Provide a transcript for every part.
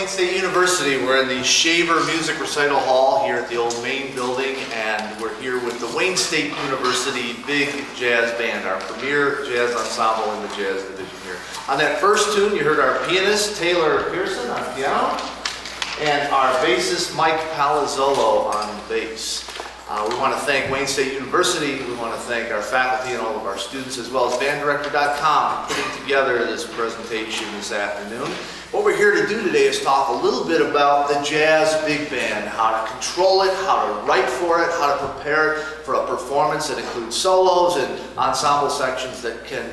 Wayne State University. We're in the Shaver Music Recital Hall here at the old main building, and we're here with the Wayne State University Big Jazz Band, our premier jazz ensemble in the jazz division here. On that first tune, you heard our pianist, Taylor Pearson, on piano, and our bassist, Mike Palazzolo, on bass. We want to thank Wayne State University. We want to thank our faculty and all of our students, as well as banddirector.com for putting together this presentation this afternoon. What we're here to do today is talk a little bit about the jazz big band, how to control it, how to write for it, how to prepare it for a performance that includes solos and ensemble sections that can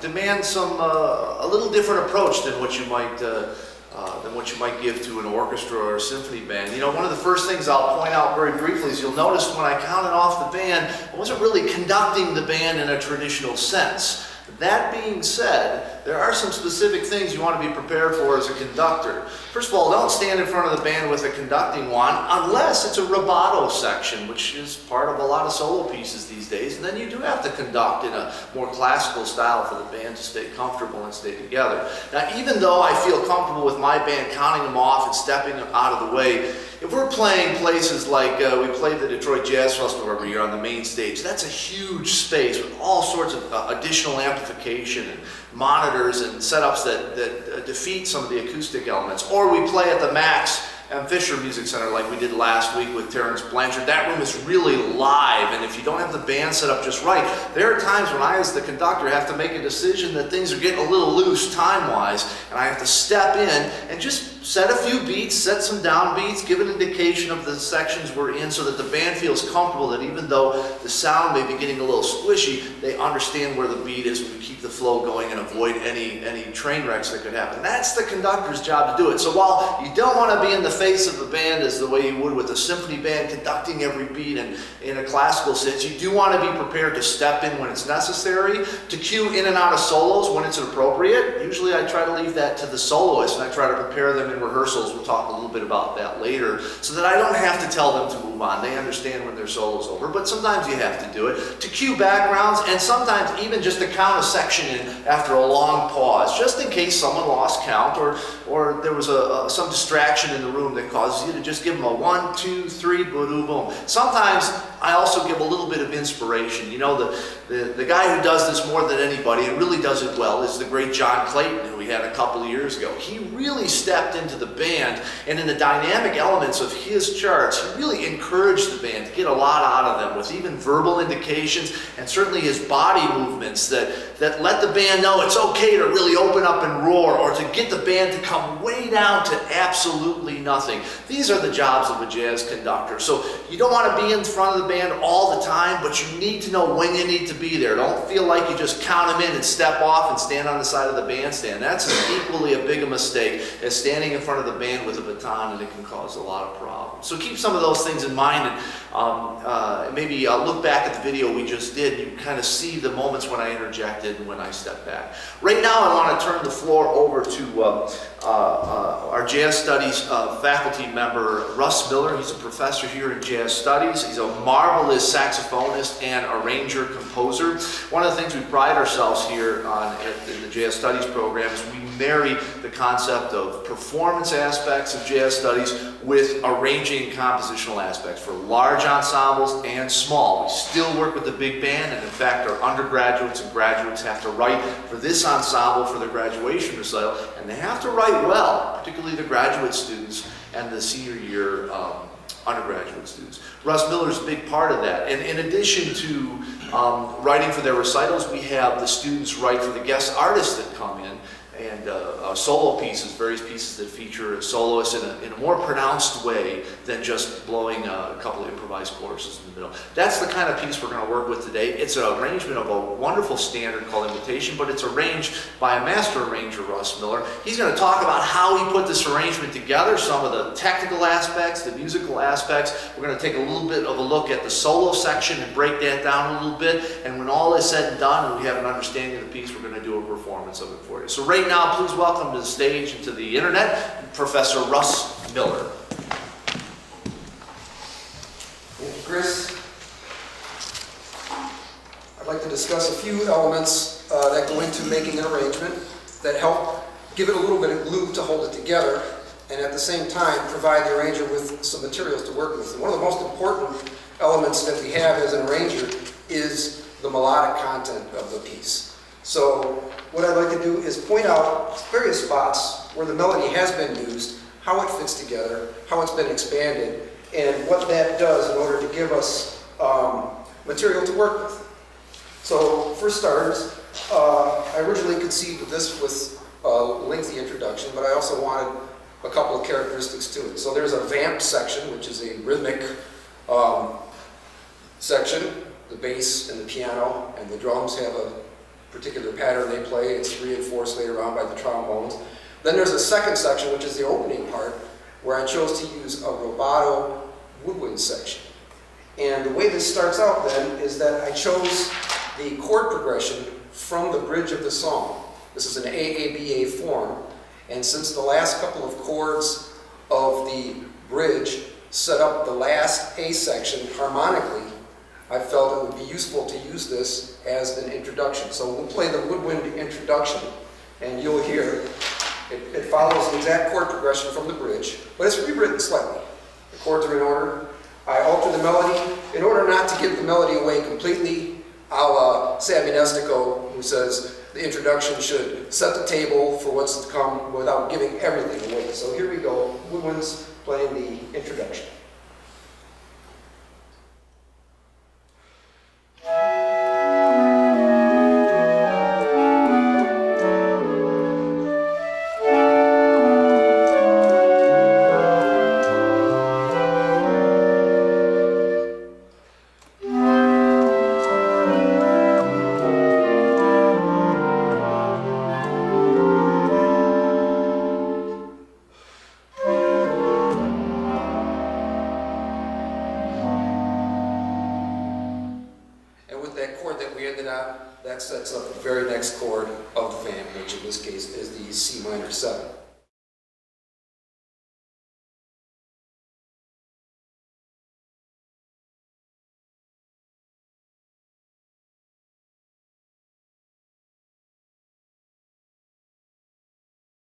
demand a little different approach than what you might give to an orchestra or a symphony band. You know, one of the first things I'll point out very briefly is you'll notice when I counted off the band, I wasn't really conducting the band in a traditional sense. That being said, there are some specific things you want to be prepared for as a conductor. First of all, don't stand in front of the band with a conducting wand unless it's a rubato section, which is part of a lot of solo pieces these days. And then you do have to conduct in a more classical style for the band to stay comfortable and stay together. Now, even though I feel comfortable with my band counting them off and stepping out of the way, if we're playing places like we played the Detroit Jazz Festival every year on the main stage, that's a huge space with all sorts of additional amplification and monitors and setups that defeat some of the acoustic elements. Or we play at the Max and Fisher Music Center like we did last week with Terrence Blanchard. That room is really live, and if you don't have the band set up just right, there are times when I, as the conductor, have to make a decision that things are getting a little loose time-wise, and I have to step in and just set a few beats, set some downbeats, give an indication of the sections we're in so that the band feels comfortable that even though the sound may be getting a little squishy, they understand where the beat is and we keep the flow going and avoid any train wrecks that could happen. That's the conductor's job to do it. So while you don't want to be in the face of the band as the way you would with a symphony band conducting every beat and in a classical sense, you do want to be prepared to step in when it's necessary, to cue in and out of solos when it's appropriate. Usually I try to leave that to the soloist and I try to prepare them in rehearsals. We'll talk a little bit about that later, so that I don't have to tell them to move on. They understand when their solo's over, but sometimes you have to do it. To cue backgrounds, and sometimes even just to count a section in after a long pause, just in case someone lost count or there was some distraction in the room that causes you to just give them a 1, 2, 3, boom, boom. Sometimes I also give a little bit of inspiration. You know, the guy who does this more than anybody and really does it well is the great John Clayton, who we had a couple of years ago. He really stepped into the band, and in the dynamic elements of his charts, he really encouraged the band to get a lot out of them with even verbal indications and certainly his body movements that let the band know it's okay to really open up and roar, or to get the band to come way down to absolutely nothing. These are the jobs of a jazz conductor. So you don't want to be in front of the band all the time, but you need to know when you need to be there. Don't feel like you just count them in and step off and stand on the side of the bandstand. That's equally a big a mistake as standing in front of the band with a baton, and it can cause a lot of problems. So keep some of those things in mind, and maybe look back at the video we just did. You kind of see the moments when I interjected and when I stepped back. Right now I want to turn the floor over to our Jazz Studies faculty member, Russ Miller. He's a professor here in Jazz Studies. He's a marvelous saxophonist and arranger, composer. One of the things we pride ourselves here on in the Jazz Studies program is we marry the concept of performance aspects of jazz studies with arranging and compositional aspects for large ensembles and small. We still work with the big band, and in fact our undergraduates and graduates have to write for this ensemble for their graduation recital, and they have to write well, particularly the graduate students and the senior year undergraduate students. Russ Miller's a big part of that. And in addition to writing for their recitals, we have the students write for the guest artists that come in, and solo pieces, various pieces that feature a soloist in a more pronounced way than just blowing a couple of improvised choruses in the middle. That's the kind of piece we're going to work with today. It's an arrangement of a wonderful standard called Invitation, but it's arranged by a master arranger, Russ Miller. He's going to talk about how he put this arrangement together, some of the technical aspects, the musical aspects. We're going to take a little bit of a look at the solo section and break that down a little bit, and when all is said and done and we have an understanding of the piece, we're going to do a performance of it for you. So right now, please welcome to the stage and to the internet, Professor Russ Miller. Thank you, Chris. I'd like to discuss a few elements that go into making an arrangement that help give it a little bit of glue to hold it together, and at the same time provide the arranger with some materials to work with. And one of the most important elements that we have as an arranger is the melodic content of the piece. So what I'd like to do is point out various spots where the melody has been used, how it fits together, how it's been expanded, and what that does in order to give us material to work with. So for starters, I originally conceived of this with a lengthy introduction, but I also wanted a couple of characteristics to it. So there's a vamp section, which is a rhythmic section. The bass and the piano and the drums have a particular pattern they play. It's reinforced later on by the trombones. Then there's a second section, which is the opening part, where I chose to use a rubato woodwind section. And the way this starts out then is that I chose the chord progression from the bridge of the song. This is an AABA form, and since the last couple of chords of the bridge set up the last A section harmonically, I felt it would be useful to use this as an introduction. So we'll play the woodwind introduction, and you'll hear it follows the exact chord progression from the bridge, but it's rewritten slightly. The chords are in order. I alter the melody in order not to give the melody away completely, a la Sammy Nestico, who says the introduction should set the table for what's to come without giving everything away. So here we go, woodwinds playing the introduction. That sets up the very next chord of the vamp, which in this case is the C minor 7.